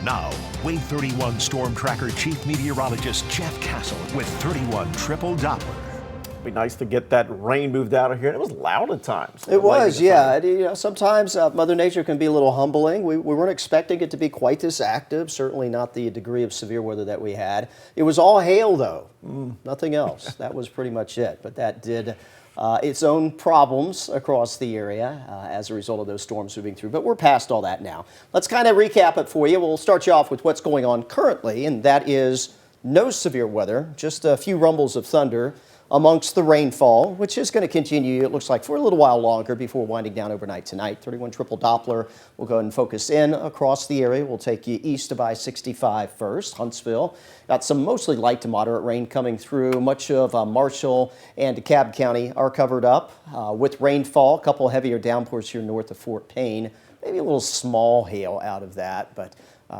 Now, Wave 31 Storm Tracker Chief Meteorologist Jeff Castle with 31 Triple Doppler. Be nice to get that rain moved out of here. It was loud at times. It was, yeah. Sometimes Mother Nature can be a little humbling. We weren't expecting it to be quite this active, certainly not the degree of severe weather that we had. It was all hail, though, nothing else. That was pretty much it. But that did its own problems across the area as a result of those storms moving through. But we're past all that now. Let's kind of recap it for you. We'll start you off with what's going on currently, and that is no severe weather, just a few rumbles of thunder amongst the rainfall, which is going to continue, it looks like, for a little while longer before winding down overnight tonight. 31 Triple Doppler will go ahead and focus in across the area. We'll take you east of I-65 first, Huntsville. Got some mostly light to moderate rain coming through. Much of Marshall and DeKalb County are covered up with rainfall. A couple heavier downpours here north of Fort Payne. Maybe a little small hail out of that, but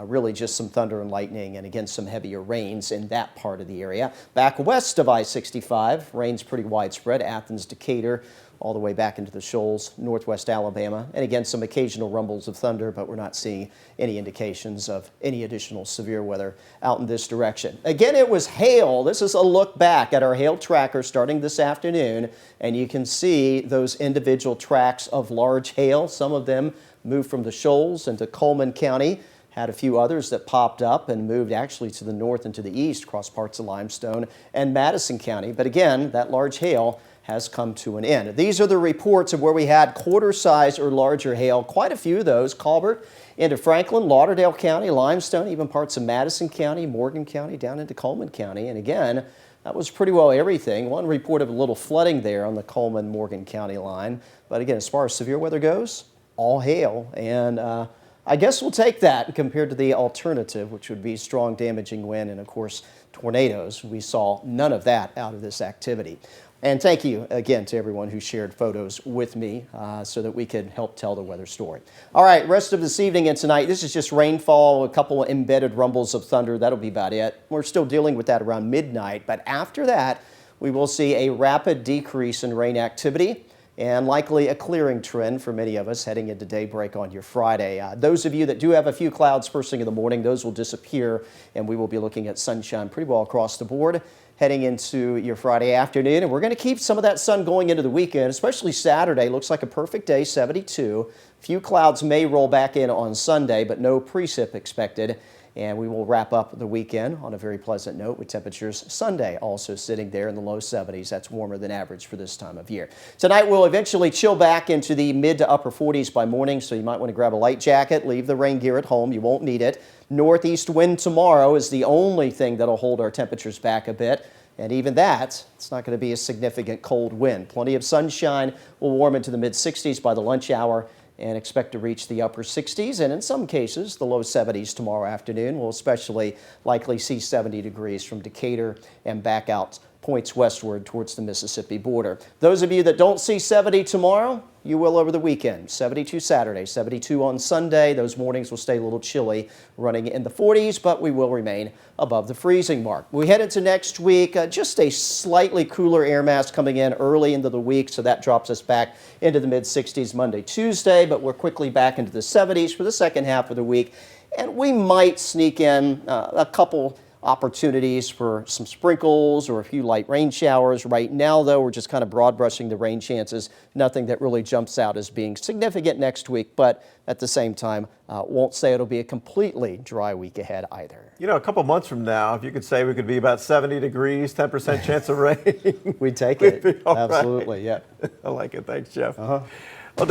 really just some thunder and lightning, and again some heavier rains in that part of the area. Back west of I-65, rain's pretty widespread. Athens, Decatur, all the way back into the Shoals, northwest Alabama. And again, some occasional rumbles of thunder, but we're not seeing any indications of any additional severe weather out in this direction. Again, it was hail. This is a look back at our hail tracker starting this afternoon, and you can see those individual tracks of large hail. Some of them moved from the Shoals into Coleman County. Had a few others that popped up and moved actually to the north and to the east across parts of Limestone and Madison County. But again, that large hail has come to an end. These are the reports of where we had quarter size or larger hail. Quite a few of those. Colbert into Franklin, Lauderdale County, Limestone, even parts of Madison County, Morgan County, down into Coleman County. And again, that was pretty well everything. One report of a little flooding there on the Coleman-Morgan County line. But again, as far as severe weather goes, all hail. And I guess we'll take that compared to the alternative, which would be strong damaging wind and, of course, tornadoes. We saw none of that out of this activity. And thank you again to everyone who shared photos with me so that we could help tell the weather story. All right, rest of this evening and tonight, this is just rainfall, a couple of embedded rumbles of thunder. That'll be about it. We're still dealing with that around midnight, but after that, we will see a rapid decrease in rain activity and likely a clearing trend for many of us heading into daybreak on your Friday. Those of you that do have a few clouds first thing in the morning, those will disappear, and we will be looking at sunshine pretty well across the board heading into your Friday afternoon. And we're going to keep some of that sun going into the weekend, especially Saturday. Looks like a perfect day, 72. Few clouds may roll back in on Sunday, but no precip expected. And we will wrap up the weekend on a very pleasant note with temperatures Sunday also sitting there in the low 70s. That's warmer than average for this time of year. Tonight we'll eventually chill back into the mid to upper 40s by morning, so you might want to grab a light jacket, leave the rain gear at home. You won't need it. Northeast wind tomorrow is the only thing that'll hold our temperatures back a bit. And even that, it's not going to be a significant cold wind. Plenty of sunshine. Will warm into the mid 60s by the lunch hour, and expect to reach the upper 60s, and in some cases the low 70s tomorrow afternoon. We'll especially likely see 70 degrees from Decatur and back out points westward towards the Mississippi border. Those of you that don't see 70 tomorrow, you will over the weekend. 72 Saturday, 72 on Sunday. Those mornings will stay a little chilly, running in the 40s, but we will remain above the freezing mark. We head into next week, just a slightly cooler air mass coming in early into the week, so that drops us back into the mid-60s Monday, Tuesday, but we're quickly back into the 70s for the second half of the week. And we might sneak in a couple opportunities for some sprinkles or a few light rain showers. Right now, though, we're just kind of broad brushing the rain chances. Nothing that really jumps out as being significant next week, but at the same time, won't say it'll be a completely dry week ahead either. You know, a couple months from now, if you could say we could be about 70 degrees, 10% chance of rain. We'd take it. We'd be all Absolutely, right. yeah. I like it. Thanks, Jeff.